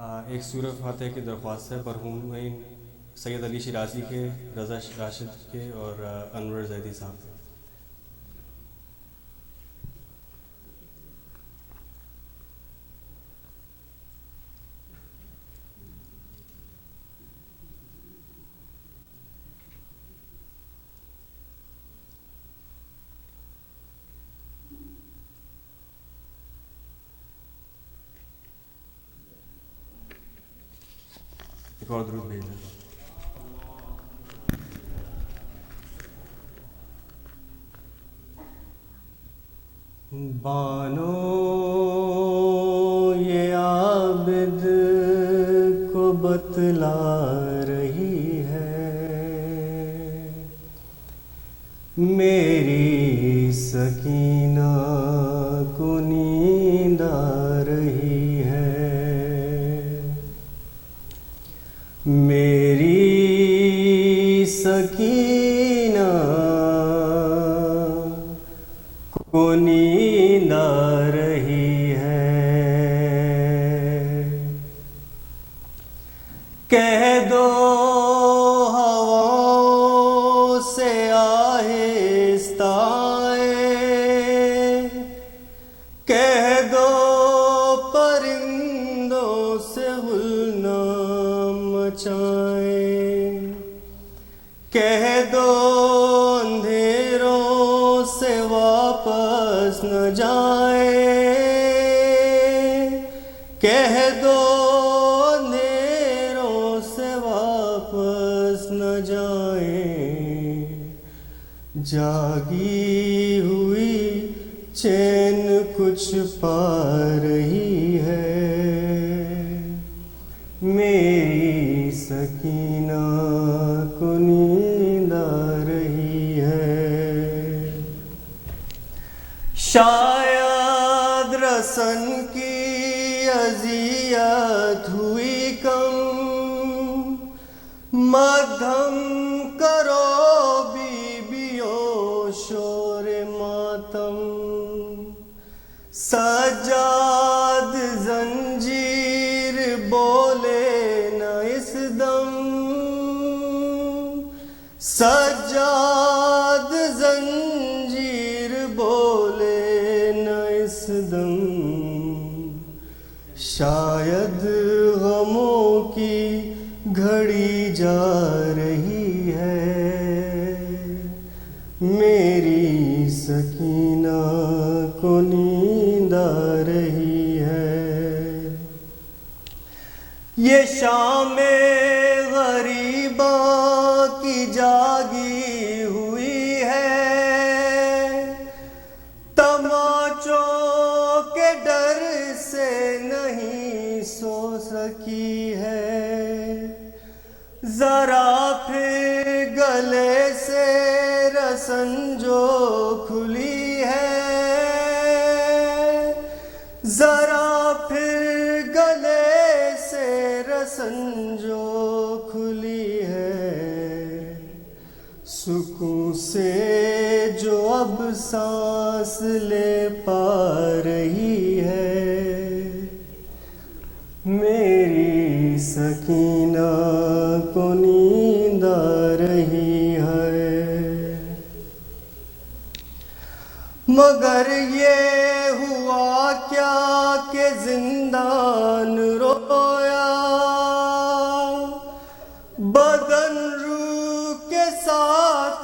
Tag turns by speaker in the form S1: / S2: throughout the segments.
S1: एक सूरह फातिहा की दरख्वास्त है मरहूम सैयद अली शिराजी के, रज़ा राशिद के और अनवर जैदी साहब के। एक और दुरूद भेज दें। बानो ये आबिद को बतला रही है, मेरी सकीना को नींद आ रही है, मेरी सकीना को नींद आ रही है। कह दो हवाओं से आहिस्ता आए, कह दो परिंदों से गुलना मचाए, कह दो अंधेरों से वापस न जाए, कह दो अंधेरों से वापस न जाए, जागी हुई चैन कुछ पा रही है, मेरी सकीना को नींद आ रही है। शायद रसन की अजियत हुई कम, मध्यम करो बीबियों शोर मातम, सज्जाद जंजीर बोले न इस दम, सज्जाद जंजीर बोले न इस दम, शायद गमों की घड़ी जा रही है, मेरी सकीना को नींद आ रही है। ये शामे गरीबा की जागी हुई है, तमाचों के डर से नहीं सो सकी है, जरा फिर गले से रसन जो खुली है, जरा फिर गले से रसन जो खुली है, सुकून से जो अब सांस ले पा रही है, मेरी सकीना को नींद आ रही है। मगर ये हुआ क्या कि जिंदान रोया, बदन रूह के साथ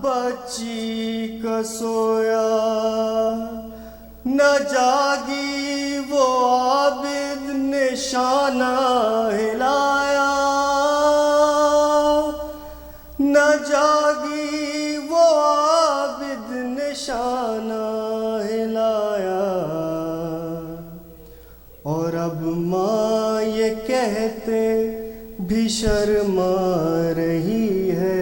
S1: बच्ची का सोया, न जागी वो आबिद निशाना हिलाया, न जागी वो आबिद निशाना हिलाया, और अब माँ ये कहते भी शर्मा रही है,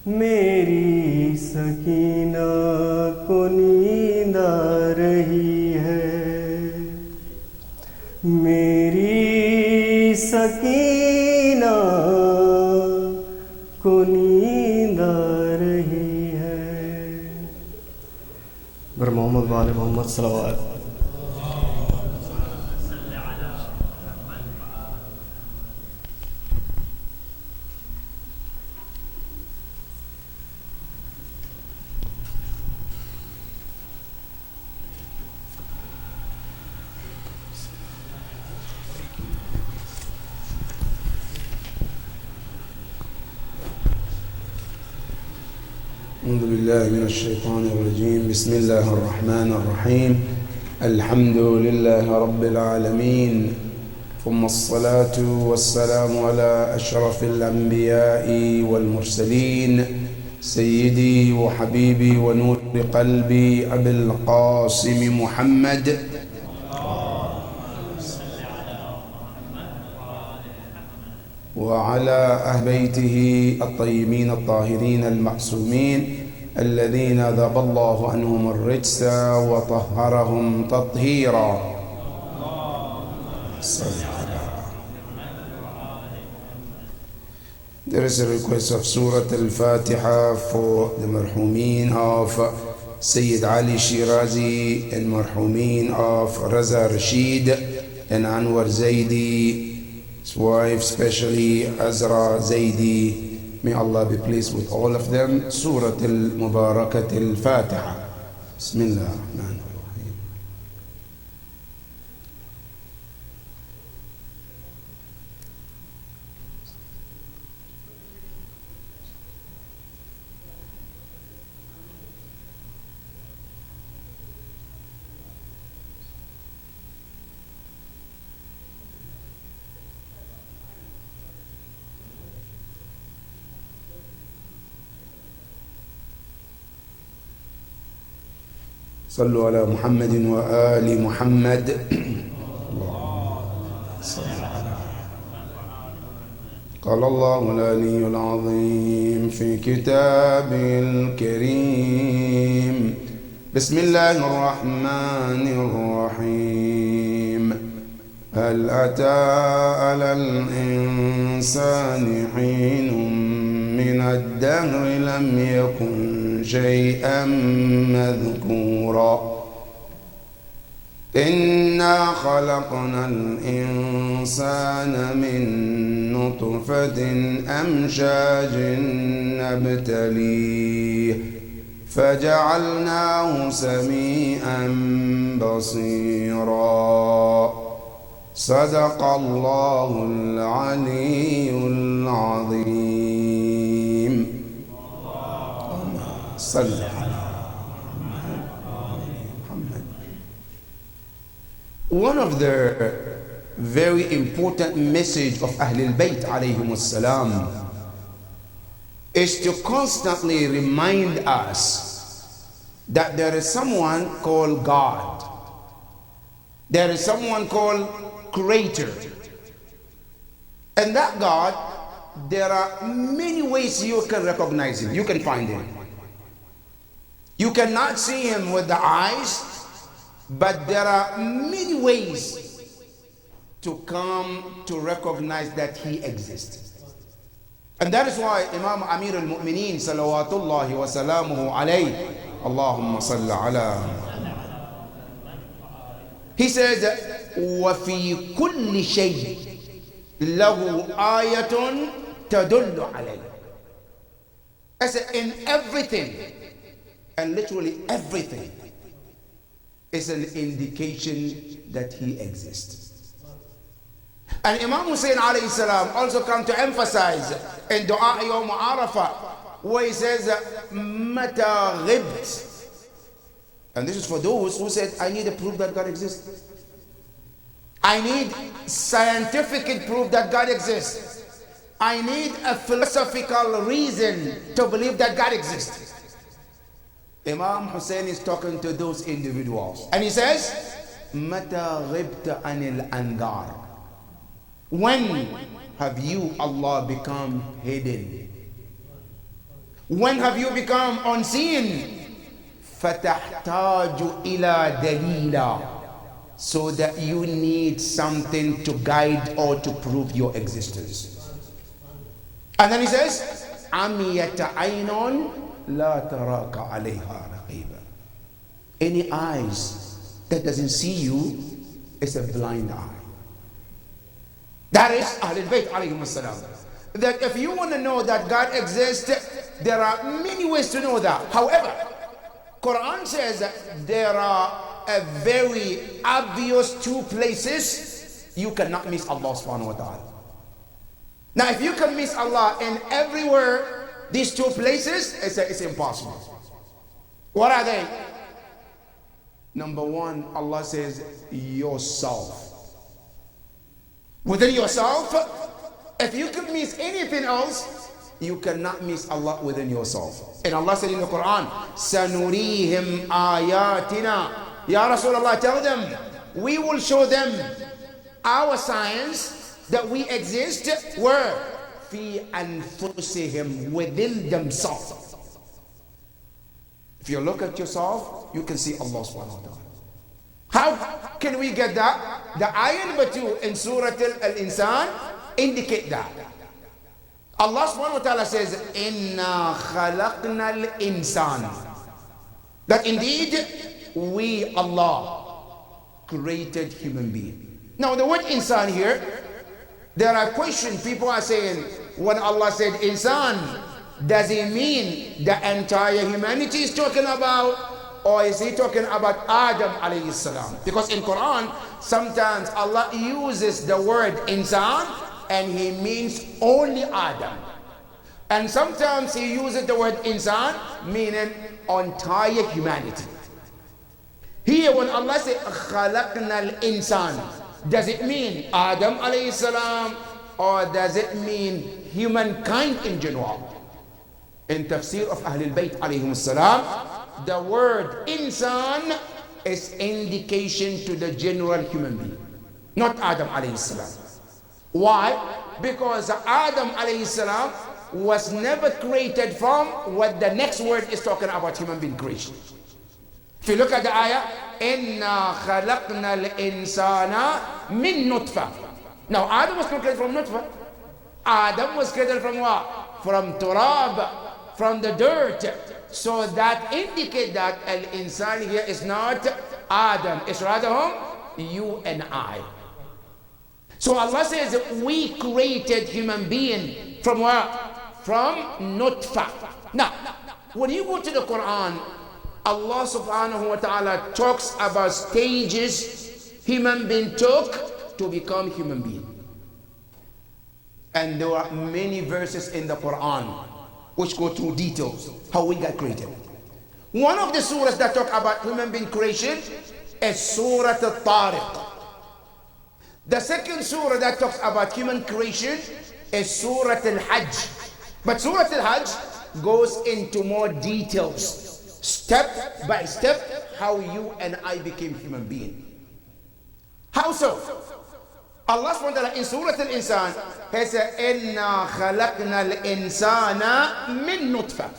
S1: मेरी सकीना को नींद आ रही है, मेरी सकीना को नींद आ रही है। बर मोहम्मद वाले मोहम्मद सल्लल्लाहु अलैहि वसल्लम।
S2: أعوذ بالله من الشيطان الرجيم. بسم الله الرحمن الرحيم. الحمد لله رب العالمين، ثم الصلاة والسلام على أشرف الأنبياء والمرسلين، سيدي وحبيبي ونور قلبي أبي القاسم محمد وعلى أهل بيته الطيبين الطاهرين المعصومين الذين ذهب الله عنهم الرجس وطهرهم تطهيرا. There is a request of Surah Al-Fatiha for the marhumin of Sayyid Ali Shirazi and marhumin of Raza Rashid and Anwar Zaidi, his wife, especially Azra Zaidi. May Allah be pleased with all of them. Surah Al-Mubarakat Al-Fatiha. Bismillah ar-Rahman ar-Rahim. صلوا على محمد وآل محمد. قال الله العلي العظيم في كتابه الكريم: بسم الله الرحمن الرحيم. هل أتى على الإنسان حين من الدهر لم يكن شيئا مذكورا. إنا خلقنا الإنسان من نطفة أمشاج نبتليه فجعلناه سميعا بصيرا. صدق الله العلي العظيم. صل على محمد. One of the very important message of Ahlul Bayt alayhim salam is to constantly remind us that there is someone called God. There is someone called Creator. And that God, there are many ways you can recognize him. You can find him. You cannot see him with the eyes, but there are many ways to come to recognize that he exists. And that is why Imam Amir al-Mu'mineen salawatullahi wa salamuhu alayhi, Allahumma salli ala, he says, وَفِي كُلِّ شَيْءٍ لَهُ آيَةٌ تَدُلُّ عَلَيْهِ. I said, in everything, and literally everything, is an indication that he exists. And Imam Hussein alayhi salam also come to emphasize in Dua Yawm Arafah, where he says, Mata ghibt. And this is for those who said, I need a proof that God exists. I need scientific proof that God exists. I need a philosophical reason to believe that God exists. Imam Hussein is talking to those individuals. And he says, Mata ghibta anil angar. When have you, Allah, become hidden? When have you become unseen? فَتَحْتَاجُ إِلَى دَلِيلًا. So that you need something to guide or to prove your existence. And then he says, عَمِيَةَ عَيْنٌ لَا تَرَاكَ عَلَيْهَا رَقِيبًا. Any eyes that doesn't see you is a blind eye. That is Ahlul Bayt alayhim salam. That if you want to know that God exists, there are many ways to know that. However, Quran says that there are a very obvious two places you cannot miss Allah subhanahu wa ta'ala. Now if you can miss Allah in everywhere these two places, it's impossible. What are they? Number one, Allah says, yourself. Within yourself, if you could miss anything else, you cannot miss Allah within yourself. And Allah said in the Quran, Sanurihim ayatina. Ya Rasulullah, tell them, we will show them our signs that we exist where? Fi anfusihim, within themselves. If you look at yourself, you can see Allah subhanahu wa ta'ala. How can we get that? The ayah number 2 in Surah Al-Insan indicate that. Allah subhanahu wa ta'ala says, Inna khalaqna al-insan. That indeed, we, Allah, created human being. Now the word insan here, there are questions. People are saying, when Allah said insan, does it mean the entire humanity is talking about, or is he talking about Adam alayhi salam? Because in Quran, sometimes Allah uses the word insan and he means only Adam. And sometimes he uses the word insan meaning entire humanity. Here when Allah says khalaqna al-insan, does it mean Adam alayhi salam, or does it mean humankind in general? In tafsir of Ahlul Bayt alayhim salam, the word insan is indication to the general human being, not Adam alayhi salam. Why? Because Adam alayhi salam was never created from what the next word is talking about, human being creation. If you look at the ayah, Inna khalaqna al-insana min nutfa. Now Adam was created from nutfa. Adam was created from what? From turab, from the dirt. So that indicates that al-insan here is not Adam, it's rather whom? You and I. So Allah says we created human being from what? From nutfa. Now, when you go to the Quran, Allah subhanahu wa ta'ala talks about stages human being took to become human being. And there are many verses in the Quran which go through details how we got created. One of the surahs that talk about human being creation is Surah Al-Tariq. The second surah that talks about human creation is Surah Al-Hajj. But Surah Al-Hajj goes into more details, step by step, how you and I became human beings. How so? Allah subhanahu wa ta'ala in Surah Al-Insan has said, Inna khalaqna al-insana min nutfa.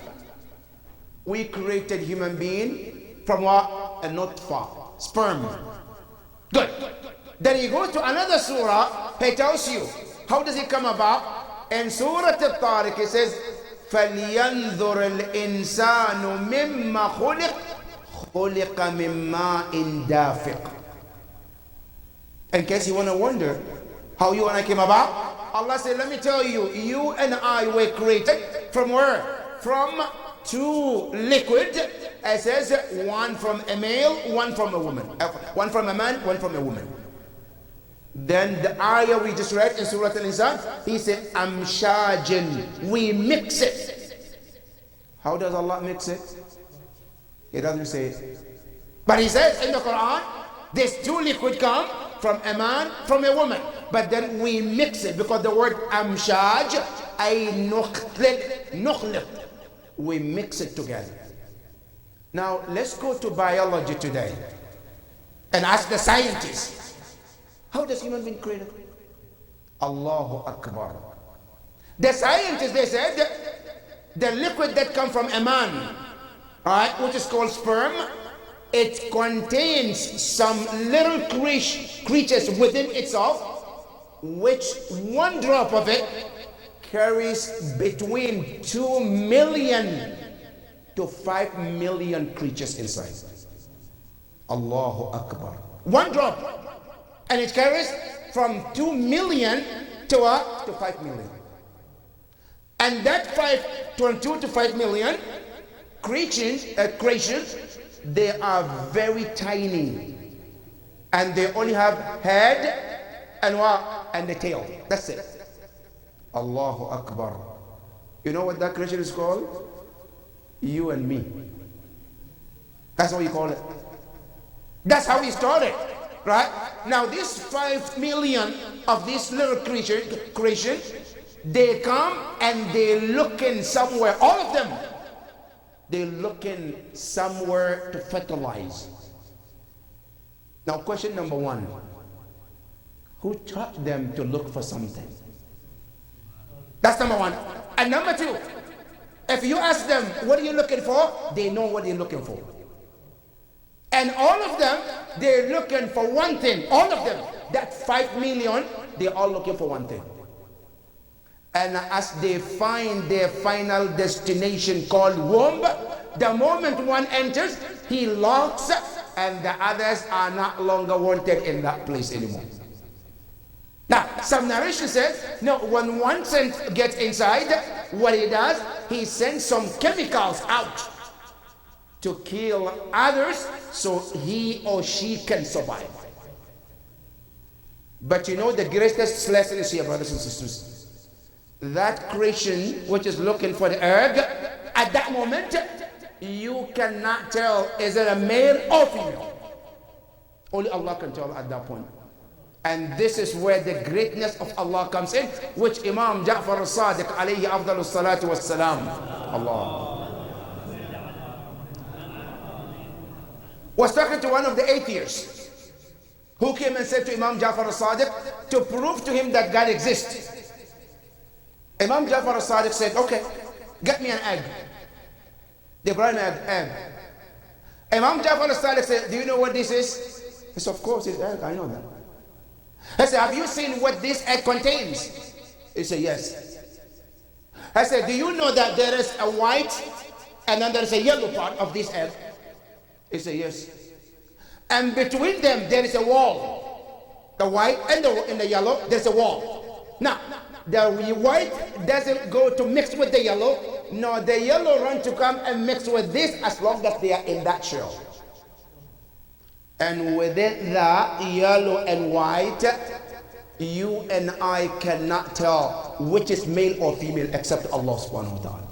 S2: We created human being from what? A nutfa, sperm. Good. Then he goes to another surah, he tells you, how does it come about? In Surah Al-Tariq, it says, فَلْيَنْظُرَ الْإِنسَانُ مِمَّا خُلِقَ مِن مَّاءٍ دَافِقٍ. In case you want to wonder how you and I came about, Allah said, let me tell you, you and I were created from where? From two liquid. It says one from a male, one from a woman. One from a man, one from a woman. Then the ayah we just read in Surah Al-Insan, he said, Amshajin, we mix it. How does Allah mix it? He doesn't say it. But he says in the Quran, this two liquid come from a man, from a woman. But then we mix it because the word amshaj, ay nukhliq. We mix it together. Now let's go to biology today and ask the scientists, how does human being created? Allahu Akbar. The scientists, they said, the liquid that comes from a man, right, which is called sperm, it contains some little creatures within itself, which one drop of it carries between 2 million to 5 million creatures inside. Allahu Akbar. One drop. And it carries from 2 million to 5 million. And that 2 to 5 million creatures, they are very tiny. And they only have head and what? And the tail. That's it. Allahu Akbar. You know what that creation is called? You and me. That's what you call it. That's how we started, right? Now this 5 million of this little creation, they come and they looking somewhere, all of them, they're looking somewhere to fertilize. Now question number one, who taught them to look for something? That's number one. And number two, if you ask them, what are you looking for? They know what they're looking for. And all of them, they're looking for one thing. All of them, that 5 million, they're all looking for one thing. And as they find their final destination called womb, the moment one enters, he locks, and the others are not longer wanted in that place anymore. Now, some narration says, no, when one scent gets inside, what he does, he sends some chemicals out to kill others so he or she can survive. But you know the greatest lesson is here, brothers and sisters. That creation which is looking for the egg, at that moment, you cannot tell is it a male or female. Only Allah can tell at that point. And this is where the greatness of Allah comes in, which Imam Ja'far al-Sadiq alayhi afdalu salatu was-salam, Allah, was talking to one of the atheists who came and said to Imam Ja'far al-Sadiq to prove to him that God exists. Imam Ja'far al-Sadiq said, okay, get me an egg. They brought an egg. Imam Ja'far al-Sadiq said, do you know what this is? He said, of course it's egg, I know that. I said, have you seen what this egg contains? He said, yes. I said, do you know that there is a white and then there is a yellow part of this egg? He said, yes. And between them, there is a wall. The white and the yellow, there's a wall. Now, the white doesn't go to mix with the yellow, nor the yellow run to come and mix with this as long as they are in that shell. And within the yellow and white, you and I cannot tell which is male or female except Allah subhanahu wa ta'ala.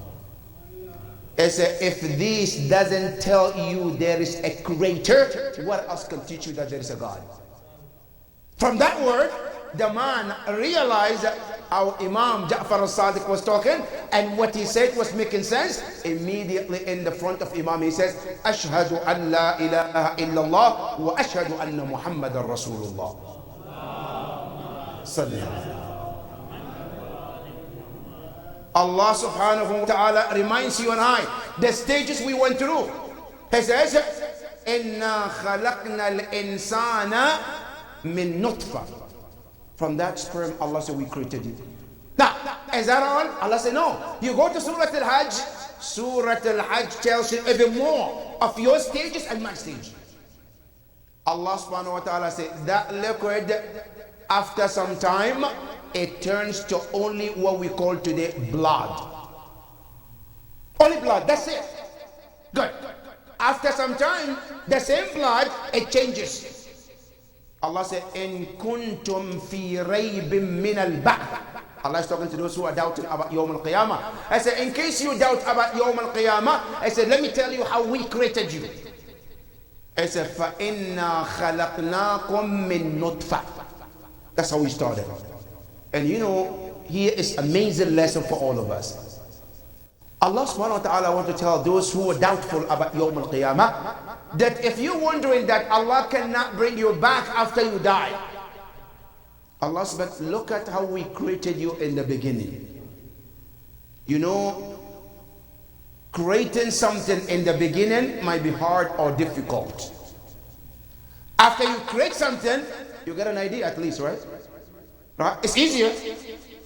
S2: If this doesn't tell you there is a creator, what else can teach you that there is a God? From that word, the man realized how Imam Ja'far al-Sadiq was talking, and what he said was making sense. Immediately in the front of Imam, he says, Ashhadu an la ilaha illallah wa ashhadu anna Muhammadan Rasulullah. Allah subhanahu wa ta'ala reminds you and I the stages we went through. He says, Inna khalaqna al-insana min nutfa. From that sperm, Allah said, we created you. Now, is that all? Allah said, no. You go to Surah Al-Hajj. Surah Al-Hajj tells you even more of your stages and my stage. Allah subhanahu wa ta'ala said, that liquid, after some time, it turns to only what we call today blood. Only blood, that's it. Good. After some time, the same blood, it changes. Allah said, In kuntum fi raybin min al-ba'th. Allah is talking to those who are doubting about Yawm al-Qiyamah. I said, in case you doubt about Yawm al-Qiyamah, I said, let me tell you how we created you. I said, فَإِنَّا خَلَقْنَاكُم مِّن نُطْفَةٍ. That's how we started. And you know, here is amazing lesson for all of us. Allah subhanahu wa ta'ala wants to tell those who are doubtful about Yawm al-Qiyamah that if you're wondering that Allah cannot bring you back after you die, Allah said, look at how we created you in the beginning. You know, creating something in the beginning might be hard or difficult. After you create something, you get an idea at least, right? Right? It's easier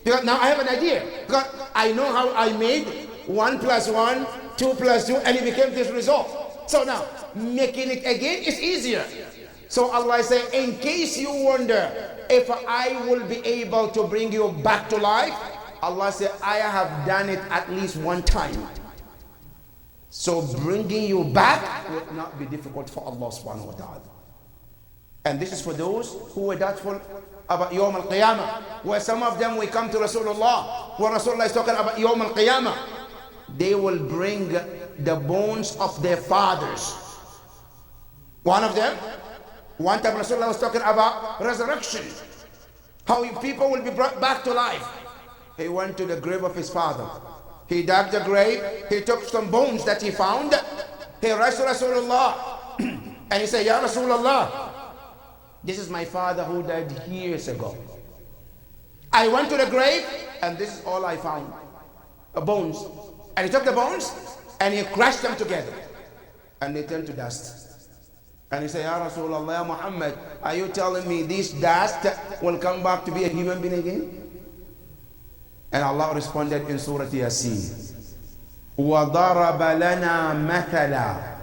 S2: because now I have an idea. Because I know how I made 1 plus 1, 2 plus 2, and it became this result. So now, making it again is easier. So Allah said, in case you wonder if I will be able to bring you back to life, Allah said, I have done it at least one time. So bringing you back would not be difficult for Allah subhanahu wa ta'ala. And this is for those who were doubtful about Yawm al-Qiyamah. Where some of them will come to Rasulullah. When Rasulullah is talking about Yawm al-Qiyamah, they will bring the bones of their fathers. One of them, one time Rasulullah was talking about resurrection. How people will be brought back to life. He went to the grave of his father. He dug the grave. He took some bones that he found. He rushed to Rasulullah. And he said, Ya Rasulullah, this is my father who died years ago. I went to the grave and this is all I found. Bones. And he took the bones and he crushed them together. And they turned to dust. And he said, Ya Rasulullah, Ya Muhammad, are you telling me this dust will come back to be a human being again? And Allah responded in Surah Yasin, وَضَرَبَ لَنَا مَثَلًا.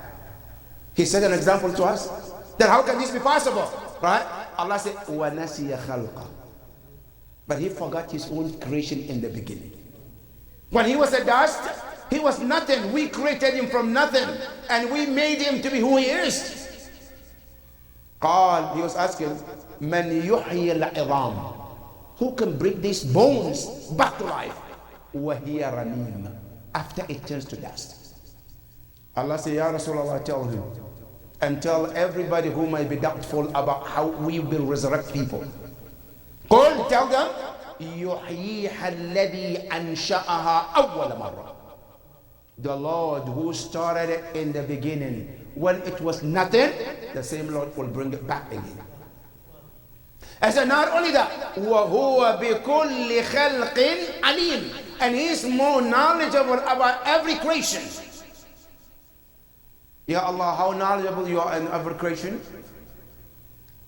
S2: He said an example to us. Then how can this be possible? Right? Allah said, وَنَسِيَ خَلْقًا. But he forgot his own creation in the beginning. When he was a dust, he was nothing. We created him from nothing. And we made him to be who he is. He was asking, مَنْ يُحْيِي الْعِظَامِ. Who can bring these bones back to life? وَهِيَ رَمِيمٌ. After it turns to dust. Allah said, Ya Rasulullah, tell him. And tell everybody who might be doubtful about how we will resurrect people. قل, tell them, يُحْيِيهَا الَّذِي أَنْشَأَهَا أَوَّلَ مَرَّةٍ. The Lord who started it in the beginning, when it was nothing, the same Lord will bring it back again. And so not only that, وَهُوَ بِكُلِّ خَلْقٍ عَلِيمٌ. And he is more knowledgeable about every creation. Ya Allah, how knowledgeable you are in every creation.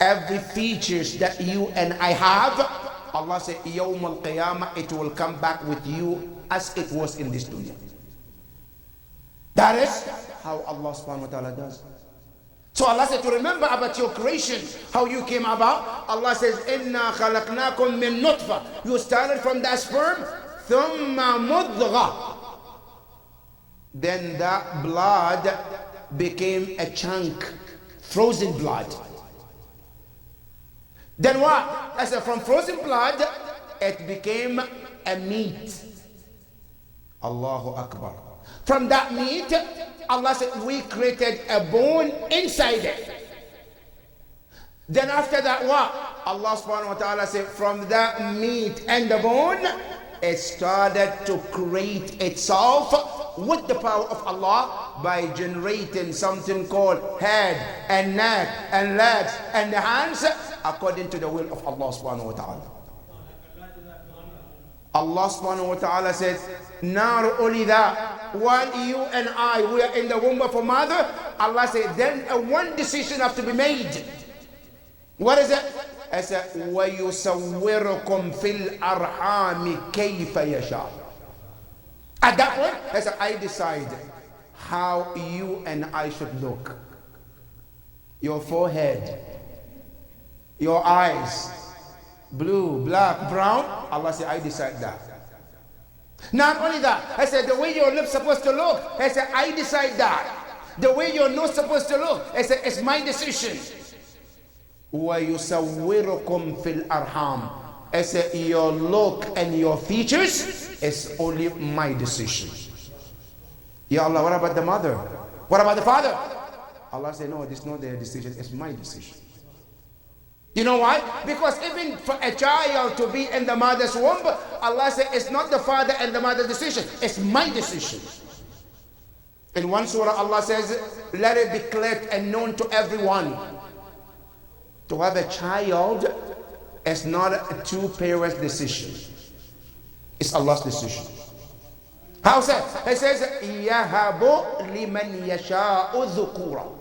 S2: Every features that you and I have, Allah said, Yawm al-Qiyamah, it will come back with you as it was in this dunya. That is how Allah subhanahu wa ta'ala does. So Allah said to remember about your creation, how you came about. Allah says, Inna khalaqnakum min nutfa. You started from that sperm, thumma mudgha. Then that blood became a chunk, frozen blood. Then what? I said from frozen blood, it became a meat. Allahu Akbar. From that meat, Allah said, we created a bone inside it. Then after that, what? Allah subhanahu wa ta'ala said, from that meat and the bone, it started to create itself with the power of Allah by generating something called head and neck and legs and the hands according to the will of Allah subhanahu wa ta'ala. Allah subhanahu wa ta'ala says, not only that, while you and I, we are in the womb of a mother, Allah said, then one decision have to be made. What is it? I said, وَيُسَوِّرُكُمْ فِي الْأَرْحَامِ كَيْفَ يَشَاءُ. At that point, I said, I decide how you and I should look. Your forehead, your eyes, blue, black, brown. Allah said, I decide that. Not only that, I said, the way your lips supposed to look, I said, I decide that. The way your nose supposed to look, I said, it's my decision. وَيُسَوِّرُكُمْ فِي الْأَرْحَامِ. I said, your look and your features is only my decision. Ya Allah, what about the mother? What about the father? Allah said, no, this is not their decision, it's my decision. You know why? Because even for a child to be in the mother's womb, Allah said it's not the father and the mother's decision, it's my decision. In one surah, Allah says, let it be clear and known to everyone. To have a child is not a two parents' decision. It's Allah's decision. How is that? He says, يَهَبُ لِمَنْ يَشَاءُ ذُكُورًا.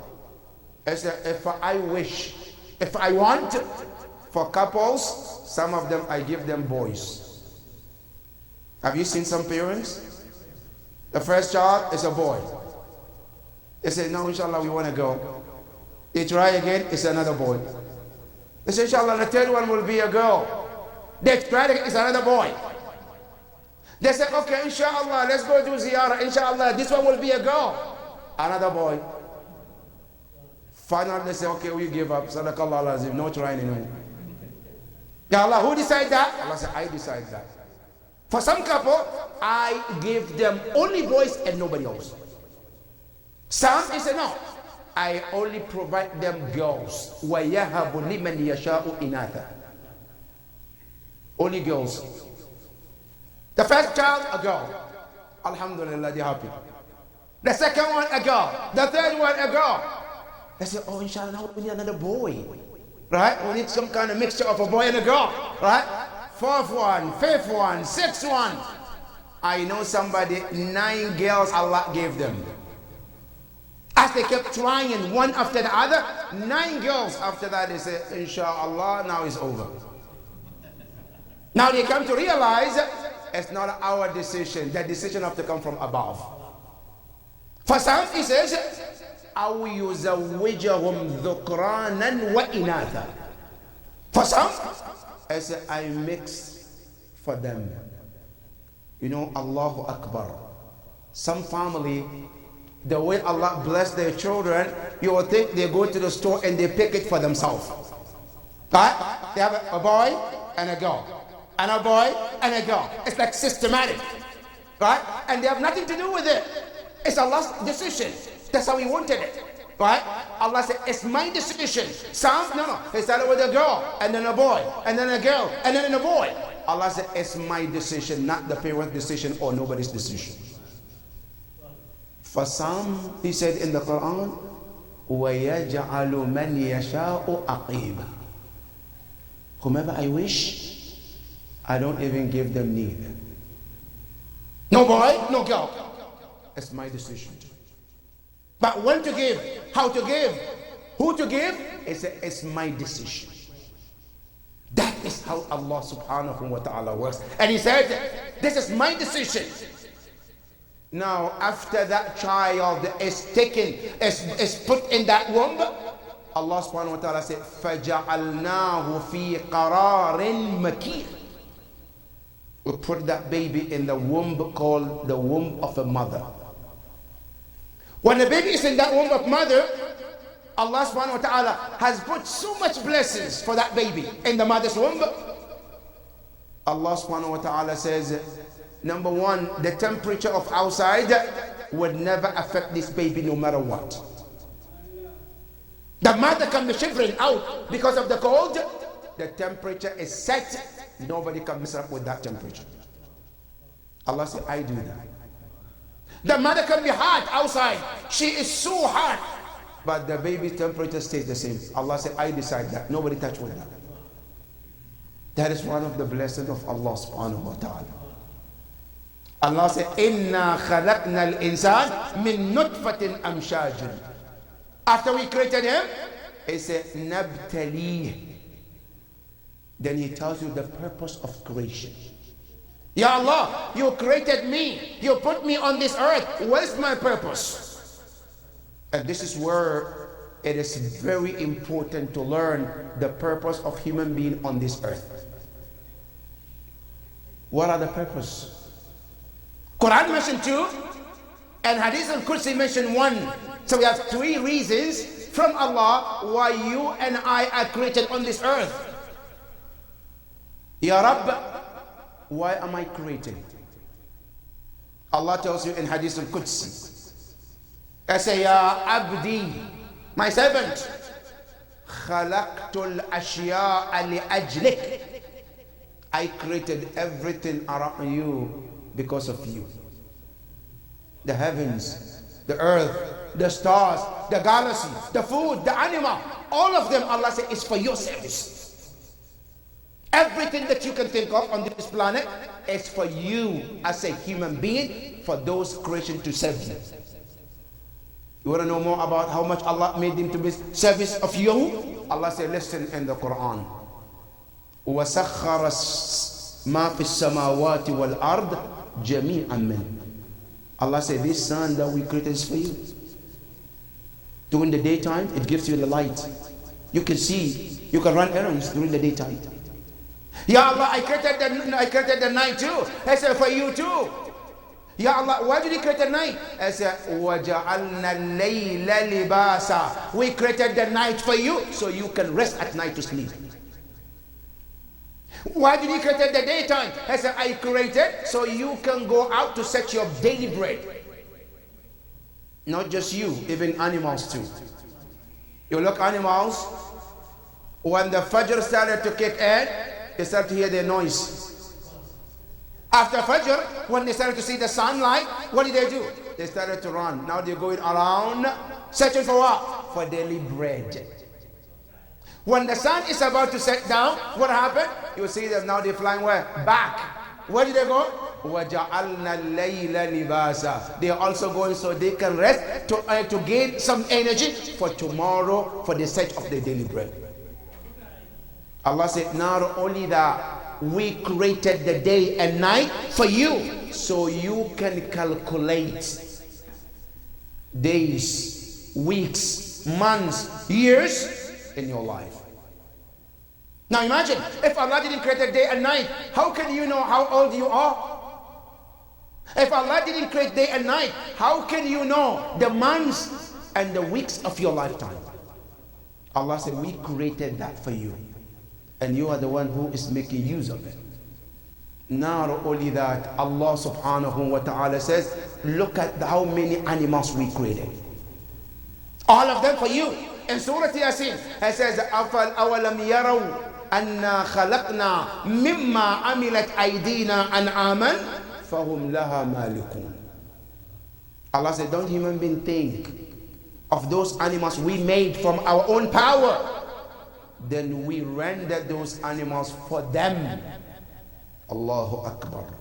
S2: He said, if I wish, if I want, for couples, some of them, I give them boys. Have you seen some parents? The first child is a boy. They say, no, inshallah, we want to go. They try again, it's another boy. They say, inshallah, the third one will be a girl. They try again, it's another boy. They say, okay, inshallah, let's go do ziyarah. Inshallah, this one will be a girl. Another boy. Finally, they say, okay, we give up. Sadaqallah lazim, no trying anymore. Ya Allah, who decide that? Allah said, I decide that. For some couple, I give them only boys and nobody else. Some, he said, no. I only provide them girls. وَيَهَبُ لِمَنْ يَشَاءُ إِنَاثًا. Only girls. The first child, a girl. Alhamdulillah, they're happy. The second one, a girl. The third one, a girl. They say, oh, inshallah, now we need another boy. Right? We need some kind of mixture of a boy and a girl. Right? Fourth one, fifth one, sixth one. I know somebody, 9 girls Allah gave them. As they kept trying one after the other, 9 girls. After that, they say, inshallah, now it's over. Now they come to realize it's not our decision. The decision have to come from above. For some, he says, أَوْ يُزَوِّجَهُمْ ذُكْرَانًا وَإِنَاثًا. For some, I say, I mix for them. You know, Allahu Akbar. Some family, the way Allah bless their children, you will think they go to the store and they pick it for themselves. Right? They have a boy and a girl. And a boy and a girl. It's like systematic. Right? And they have nothing to do with it. It's Allah's decision. That's how He wanted it. Right? Allah said, it's my decision. Some, no. He started with a girl, and then a boy, and then a girl, and then a boy. Allah said, it's my decision, not the parent's decision or nobody's decision. For some, He said in the Quran, وَيَجْعَلُ مَنْ يَشَاءُ أَقِيمًا. Whomever I wish, I don't even give them neither. No boy, no girl. It's my decision. But when to give, how to give, who to give, it's my decision. That is how Allah subhanahu wa ta'ala works. And He said, this is my decision. Now, after that child is taken, is put in that womb, Allah subhanahu wa ta'ala said, فَجَعَلْنَاهُ فِي قَرَارٍ مَكِينٍ. We put that baby in the womb called the womb of a mother. When the baby is in that womb of mother, Allah subhanahu wa ta'ala has put so much blessings for that baby in the mother's womb. Allah subhanahu wa ta'ala says, number one, the temperature of outside would never affect this baby no matter what. The mother can be shivering out because of the cold. The temperature is set. Nobody can mess up with that temperature. Allah said, I do that. The mother can be hot outside. She is so hot. But the baby's temperature stays the same. Allah said, I decide that. Nobody touch with that. That is one of the blessings of Allah subhanahu wa ta'ala. Allah said, Inna khalaqna al-insan min nutfatin amshajin. After we created him, He said, Nabtalih. Then He tells you the purpose of creation. Ya Allah, you created me. You put me on this earth. What is my purpose? And this is where it is very important to learn the purpose of human being on this earth. What are the purpose? Quran mentioned 2, and Hadith al-Qudsi mentioned 1. So we have 3 reasons from Allah why you and I are created on this earth. Ya Rabb, why am I created? Allah tells you in Hadith al-Qudsi, I say, Ya Abdi, my servant, khalaqtul ashya'a li ajlik. I created everything around you because of you. The heavens, the earth, the stars, the galaxy, the food, the animal, all of them, Allah said, is for your service. Everything that you can think of on this planet is for you as a human being, for those creation to serve you. You want to know more about how much Allah made them to be service of you? Allah said, listen in the Quran. وَسَخَّرَ مَا فِي السَّمَاوَاتِ وَالْأَرْضِ جَمِيعًا مِّنْهُ. Allah said, this sun that we created is for you. During the daytime, it gives you the light. You can see, you can run errands during the daytime. Ya Allah, I created the night too. I said, for you too. Ya Allah, why did you create the night? I said, وَجَعَلْنَا اللَّيْلَ لِبَاسًا. We created the night for you so you can rest at night to sleep. Why did you create the daytime? I said, I created so you can go out to set your daily bread. Not just you, even animals too. You look animals, when the Fajr started to kick in, they start to hear the noise. After Fajr, when they started to see the sunlight, what did they do? They started to run. Now they're going around, searching for what? For daily bread. When the sun is about to set down, what happened? You see them now, they're flying where? Back. Where did they go? وَجَعَلْنَا اللَّيْلَ لِبَاسًا. They are also going so they can rest to gain some energy for tomorrow, for the search of their daily bread. Allah said, not only that, we created the day and night for you so you can calculate days, weeks, months, years in your life. Now imagine, if Allah didn't create a day and night, how can you know how old you are? If Allah didn't create day and night, how can you know the months and the weeks of your lifetime? Allah said, we created that for you. And you are the one who is making use of it. Not only that, Allah subhanahu wa ta'ala says, look at how many animals we created. All of them for you. In Surah Yasin, it says, أَوَلَمْ يَرَوْا أَنَّا خَلَقْنَا مِمَّا عَمِلَتْ أَيْدِينَا أَنْعَامًا فَهُمْ لَهَا مَالِكُونَ. Allah said, don't human being think of those animals we made from our own power. Then we render those animals for them. Allahu Akbar.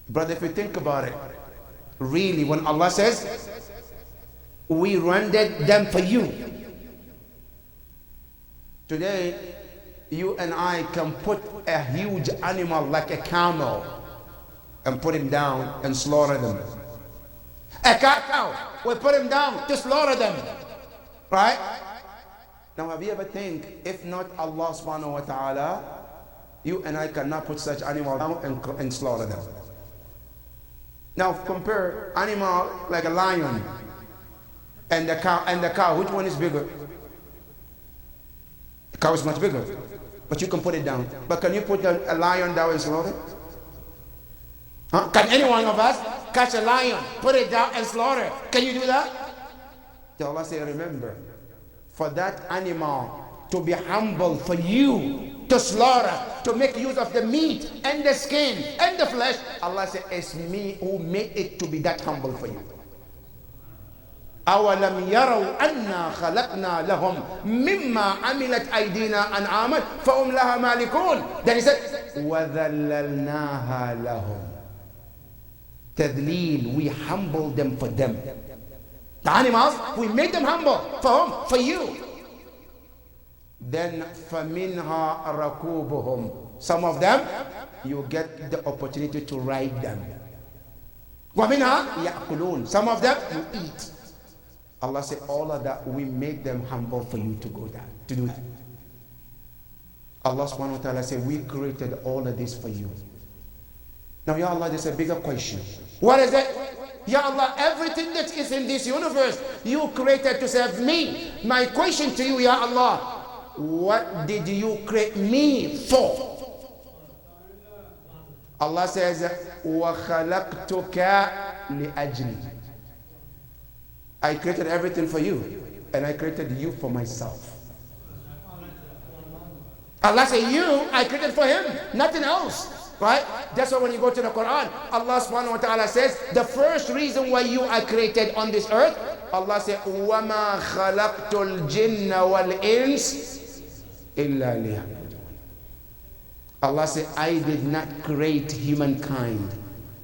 S2: Brother, if you think about it, really, when Allah says, we rendered them for you. Today, you and I can put a huge animal like a camel and put him down and slaughter them. A cow, we put him down to slaughter them. Right? Now, have you ever think, if not Allah subhanahu wa ta'ala, you and I cannot put such animal down and slaughter them. Now, compare animal like a lion and the cow. Which one is bigger? The cow is much bigger, but you can put it down. But can you put a lion down and slaughter it? Huh? Can any one of us catch a lion, put it down and slaughter? Can you do that? So Allah say, remember, for that animal to be humble for you to slaughter, to make use of the meat and the skin and the flesh, Allah said, it's me who made it to be that humble for you. أَوَلَمْ يَرَوْا أَنَّا خَلَقْنَا لَهُمْ مِمَّا عَمِلَتْ أَيْدِينَا أَنْعَامًا فَهُمْ لَهَا مَالِكُونَ. Then he said, وَذَلَّلْنَاهَا لَهُمْ. Tadleel, we humble them for them. The animals, we made them humble. For whom? For you. Then فَمِنْهَا رَكُوبُهُمْ. Some of them, you get the opportunity to ride them. وَمِنْهَا يَأْكُلُونَ. Some of them, you eat. Allah said, all of that, we make them humble for you to go down, to do that. Allah subhanahu wa ta'ala said, we created all of this for you. Now, Ya Allah, there's a bigger question. What is it? Ya Allah, everything that is in this universe, you created to serve me. My question to you, Ya Allah, what did you create me for? Allah says, وَخَلَقْتُكَ لِأَجْلِ. I created everything for you, and I created you for myself. Allah said, you, I created for him, nothing else. Right? That's why when you go to the Quran, Allah subhanahu wa ta'ala says, the first reason why you are created on this earth, Allah said, وَمَا خَلَقْتُ الْجِنَّ وَالْإِنسِ إِلَّا لِيَعْبُدُونَ. Allah said, I did not create humankind,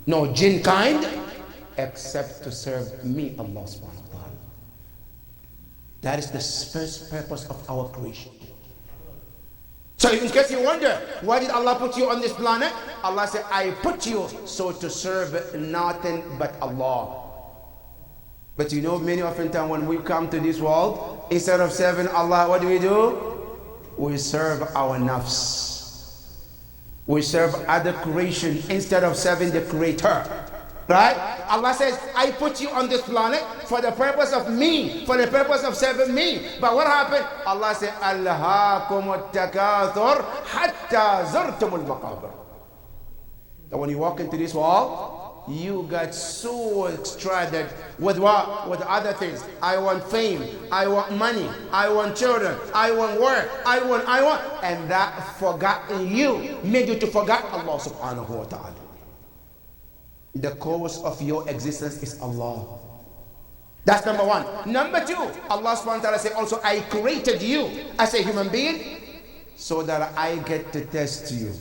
S2: no jinn kind, except to serve me, Allah subhanahu wa ta'ala. That is the first purpose of our creation. So in case you wonder, why did Allah put you on this planet? Allah said, I put you so to serve nothing but Allah. But you know, many often times when we come to this world, instead of serving Allah, what do? We serve our nafs. We serve other creation instead of serving the Creator. Right? Allah says, I put you on this planet for the purpose of me, for the purpose of serving me. But what happened? Allah said, Alhaakum at-takathur hatta zurtumul maqabir. That when you walk into this wall, you got so extravagant with what? With other things. I want fame, I want money, I want children, I want work, I want. And that forgot you, made you to forget Allah subhanahu wa ta'ala. The cause of your existence is Allah. That's number one. Number two, Allah subhanahu wa ta'ala said also, I created you as a human being so that I get to test you.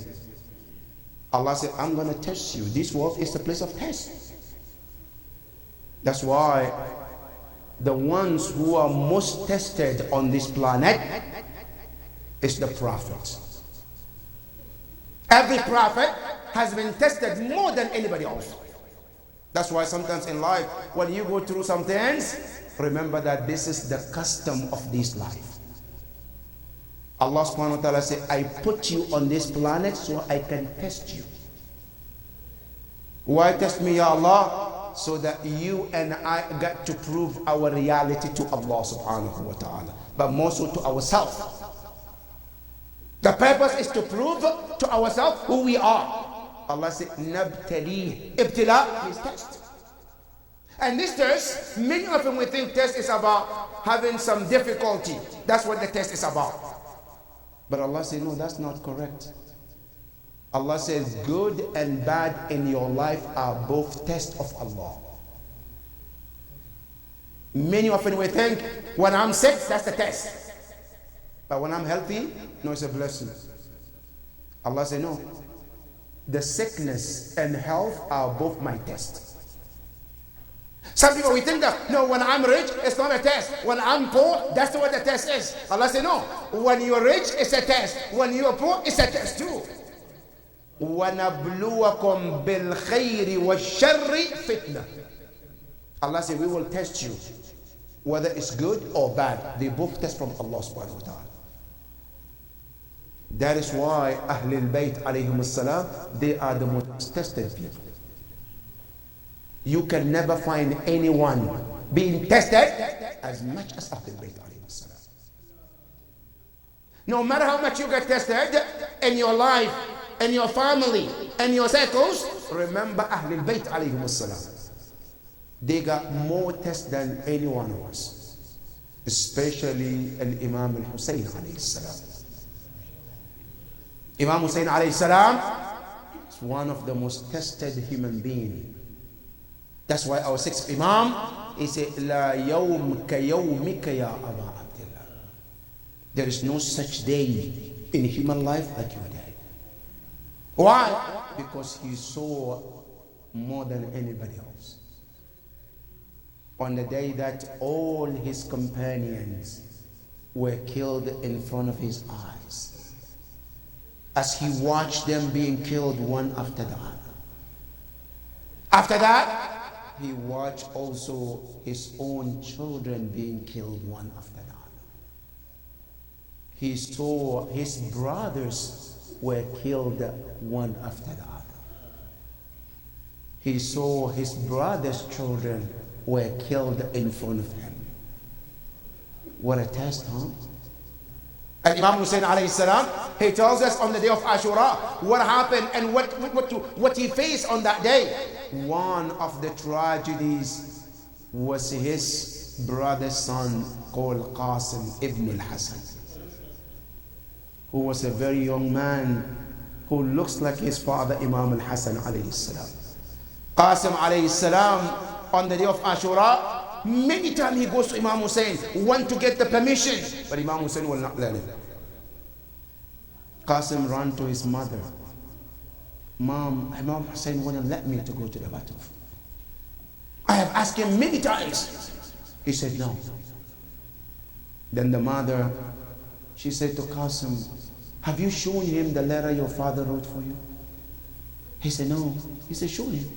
S2: Allah said, I'm going to test you. This world is a place of test. That's why the ones who are most tested on this planet is the prophets. Every prophet has been tested more than anybody else. That's why sometimes in life, when you go through some things, remember that this is the custom of this life. Allah subhanahu wa ta'ala said, I put you on this planet so I can test you. Why test me, Ya Allah? So that you and I get to prove our reality to Allah subhanahu wa ta'ala, but more so to ourselves. The purpose is to prove to ourselves who we are. Allah said, Nabtali. Ibtila means test. And this test, many of them we think test is about having some difficulty. That's what the test is about. But Allah said, no, that's not correct. Allah says, good and bad in your life are both tests of Allah. Many often we think, when I'm sick, that's the test. But when I'm healthy, no, it's a blessing. Allah said, no. The sickness and health are both my test. Some people, we think that, no, when I'm rich, it's not a test. When I'm poor, that's what the test is. Allah said, no. When you're rich, it's a test. When you're poor, it's a test too. وَنَبْلُوَكُمْ بِالْخَيْرِ وَالشَّرِّ فِتْنَةً. Allah said, we will test you, whether it's good or bad. They both test from Allah subhanahu wa ta'ala. That is why Ahlul Bayt alayhim salam, they are the most tested people. You can never find anyone being tested as much as Ahlul Bayt alayhim salam. No matter how much you get tested in your life, in your family, in your circles, remember Ahlul Bayt alayhim salam. They got more tests than anyone else, especially Imam al-Hussein alayhi salam. Imam Hussein alayhi salam is one of the most tested human beings. That's why our sixth Imam, he said, La yawm ka yawmika ya Aba Abdullah. There is no such day in human life like your day. Why? Because he saw more than anybody else. On the day that all his companions were killed in front of his eyes, as he watched them being killed one after the other. After that, he watched also his own children being killed one after the other. He saw his brothers were killed one after the other. He saw his brothers' children were killed in front of him. What a test, huh? And Imam Hussein alayhi salam, he tells us on the day of Ashura what happened and what he faced on that day. One of the tragedies was his brother's son called Qasim ibn al-Hasan, who was a very young man who looks like his father Imam al-Hasan alayhi salam. Qasim alayhi salam, on the day of Ashura, many times he goes to Imam Hussein, want to get the permission, but Imam Hussein will not let him. Qasim ran to his mother. Mom, Imam Hussein wouldn't let me to go to the battle. I have asked him many times. He said no. Then the mother, she said to Qasim, have you shown him the letter your father wrote for you? He said no. He said, show him.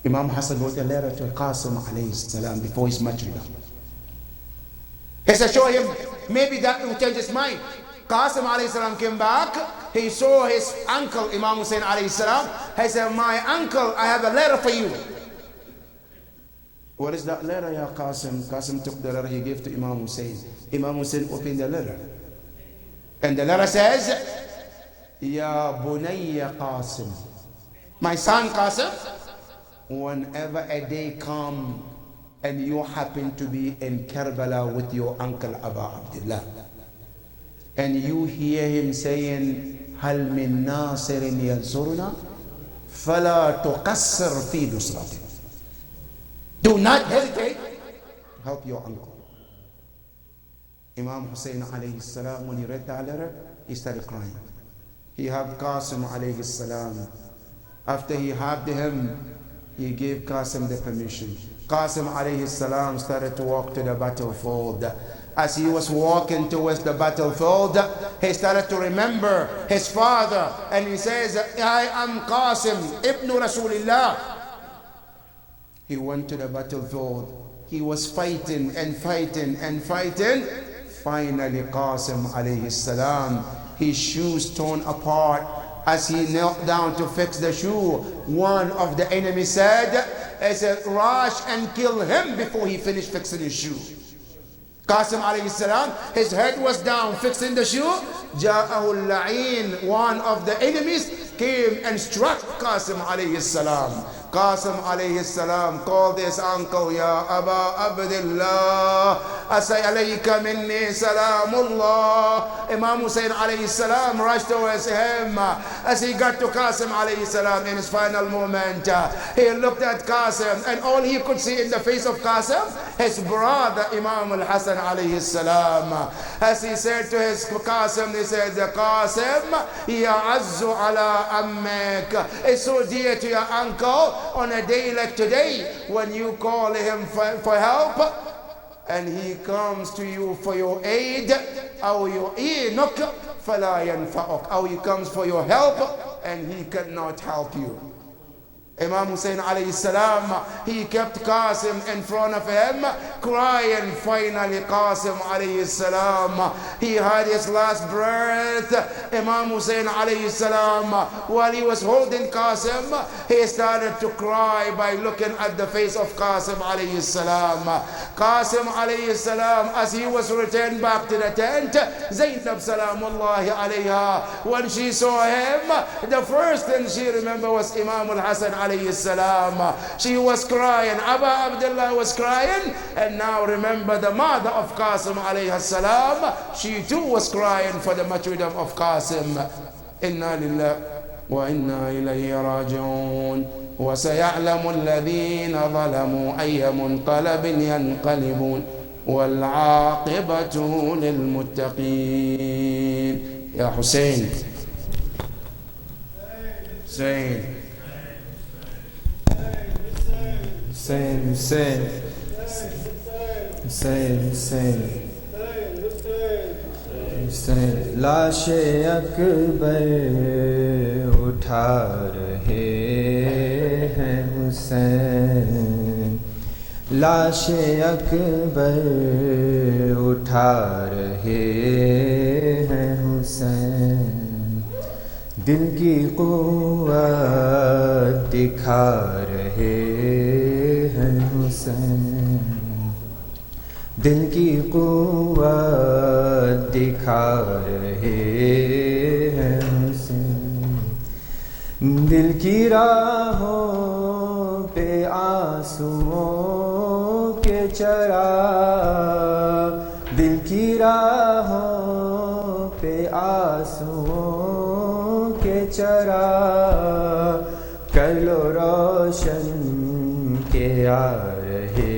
S2: Imam Hassan wrote a letter to Qasim alayhi salam before his martyrdom. He said, show him, maybe that will change his mind. Qasim alayhi salam came back he saw his uncle, Imam Hussein alayhi salam. He said, my uncle, I have a letter for you. What is that letter, Ya Qasim? Qasim took the letter, he gave to Imam Hussein. Imam Hussein opened the letter. And the letter says, Ya Bunayya Qasim. My son Qasim, whenever a day comes and you happen to be in Karbala with your uncle Abu Abdullah, and you hear him saying, هل من ناصر ينصرنا فلا تقصر في نصرته. Do not hesitate, help your uncle. Imam Hussein alayhi salam, when he read that letter, he started crying. He hugged Qasim alayhi salam. After he hugged him, he gave Qasim the permission. Qasim alayhi salam started to walk to the battlefield. As he was walking towards the battlefield, he started to remember his father, and he says, I am Qasim ibn Rasulillah. He went to the battlefield. He was fighting and fighting and fighting. Finally, Qasim alayhi salam, his shoes torn apart. As he knelt down to fix the shoe, one of the enemies said, rush and kill him before he finished fixing his shoe. Qasim alayhi salam, his head was down fixing the shoe. Ja'ahul la'in, one of the enemies came and struck Qasim alayhi salam. Qasim alayhi salam called his uncle, Ya Aba Abdullah, asay alayka minni salamullah. Imam Hussein alayhi salam rushed towards him. As he got to Qasim alayhi salam in his final moment, he looked at Qasim, and all he could see in the face of Qasim, his brother Imam al-Hasan alayhi salam. As he said to his Qasim, he said, Qasim, ya'azzu ala ammek. It's so dear to your uncle on a day like today when you call him for help and he comes to you for your aid, or he comes for your help and he cannot help you. Imam Hussein alayhi salam, he kept Qasim in front of him, crying. Finally, Qasim alayhi salam, he had his last breath. Imam Hussein alayhi salam, while he was holding Qasim, he started to cry by looking at the face of Qasim alayhi salam. Qasim alayhi salam, as he was returned back to the tent, Zainab salamullahi alayha, when she saw him, the first thing she remembered was Imam al-Hasan alayhi salam. She was crying, Abu Abdullah was crying, and now remember the mother of Qasim alayhi salam, she too was crying for the martyrdom of Qasim. Inna lillahi wa inna ilayhi raji'un. وسيعلم الذين ظلموا أي منقلب ينقلبون والعاقبة للمتقين. يا حسين حسين
S3: Hussein, Hussein, Hussein, Hussein, Hussein. लाशे Akbar उठा रहे हैं हुसैन, लाशे अकबर उठा रहे हैं हुसैन, दिल की क़ुव्वत दिखा रहे हैं हुसैन, दिल की क़ुव्वत दिखा रहे हैं हुसैन, दिल की राहों पे आंसुओं के चराग, दिल की राहों पे आंसुओं के चराग, कर लो रोशन के आ रहे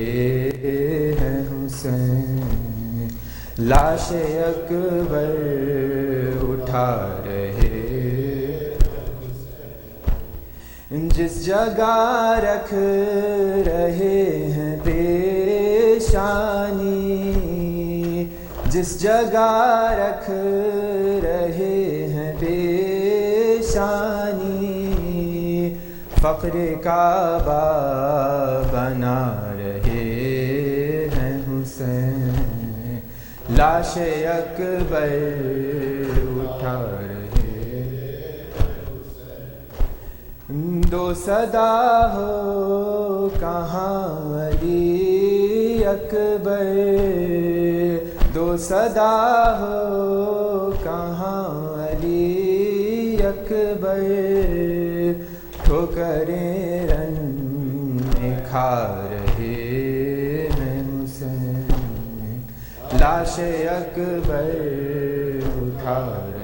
S3: हैं हुसैन, लाशे अकबर उठा रहे। जिस जगह रख रहे हैं पेशानी, जिस जगह रख रहे हैं पेशानी, फ़क्र काबा बना रहे हैं हुसैन, लाशे अकबर उठा रहे। दो सदा हो कहाँ अली अकबर, दो सदा हो कहाँ अली अकबर, ठोकरें रन में खा रहे हैं हुसैन, लाश अकबर उठा रहे।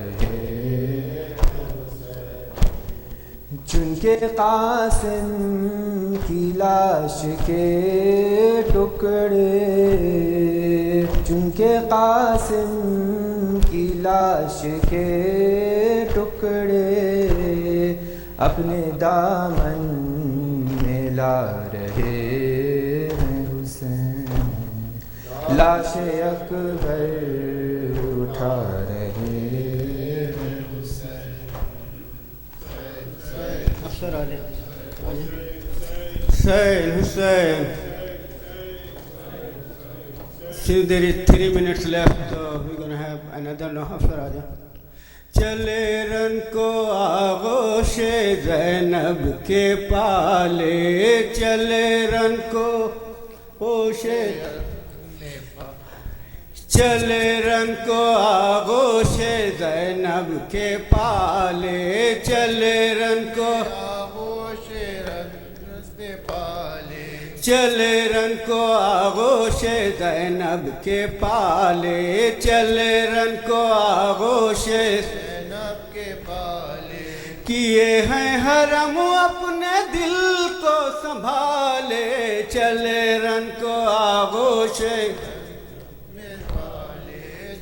S3: चुनके कासिम की लाश के टुकड़े, चुनके कासिम की लाश के टुकड़े, अपने दामन में ला रहे हैं हुसैन, लाश अकबर उठा रहे हैं Hussain.
S4: Hussein, Hussein. Since there is 3 minutes left, so we're going to have another no after Raja. चले रन को आगोशे ज़ैनब के पाले, चले रन को होशे, चले रन को आगोशे ज़ैनब के पाले, चले रन को चले रन को आगोशे ज़ैनब के पाले, चले रन को आगोशे ज़ैनब के पाले, किए हैं हरम अपने दिल को संभाले, चले रन को आगोशे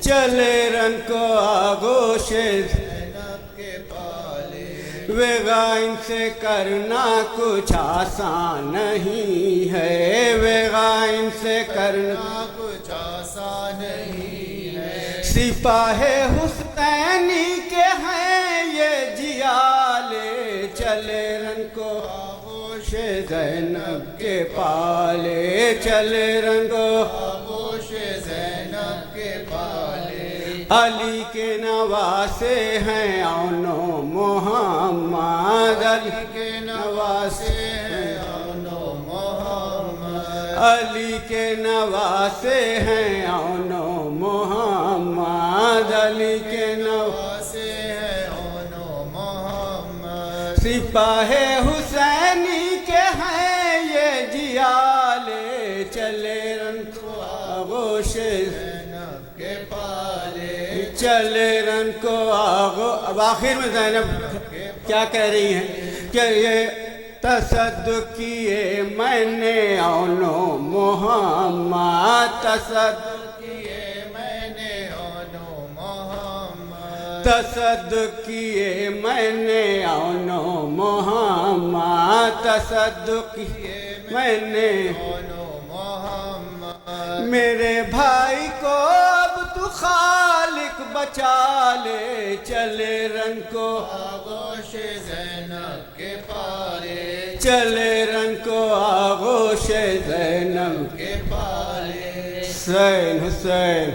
S4: चले रन को आगोशे ज़ैनब के पाले, वेगा इनसे करना कुछ आसान नहीं है, वेगा इनसे करना कुछ आसान नहीं है, सिपाहे हुसैनी के हैं ये जियाले, चले रन को आगोशे ज़ैनब के पाले, चले रन को आगोशे ज़ैनब के पाले, अली के नवासे हैं औनो मोहम्मद, अली के नवासे हैं औनो मोहम्मद, अली के नवासे हैं औनो मोहम्मद, अली के नवासे हैं औनो मोहम्मद, सिपाहे हुसैनी के हैं ये जियाले, चले रन को आगोशे ज़ैनब के पाले, चले रन को आगो। अब आखिर में ज़ैनब क्या कह रही हैं कि ये तसद्दुक़ किए मैंने औनो मोहम्मद, तसद्दुक़ किए मैंने औनो मोहम्मद, तसद्दुक़ किए मैंने औनो मोहम्मद, तसद्दुक़ किए मैंने औनो मोहम्मद, मेरे भाई को अब तू खालिक बचा ले, चले रन को आगोशे ज़ैनब के पाले, चले रन को आगोशे ज़ैनब के पाले, हुसैन हुसैन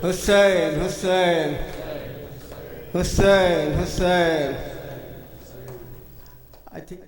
S4: हुसैन हुसैन हुसैन हुसैन। I think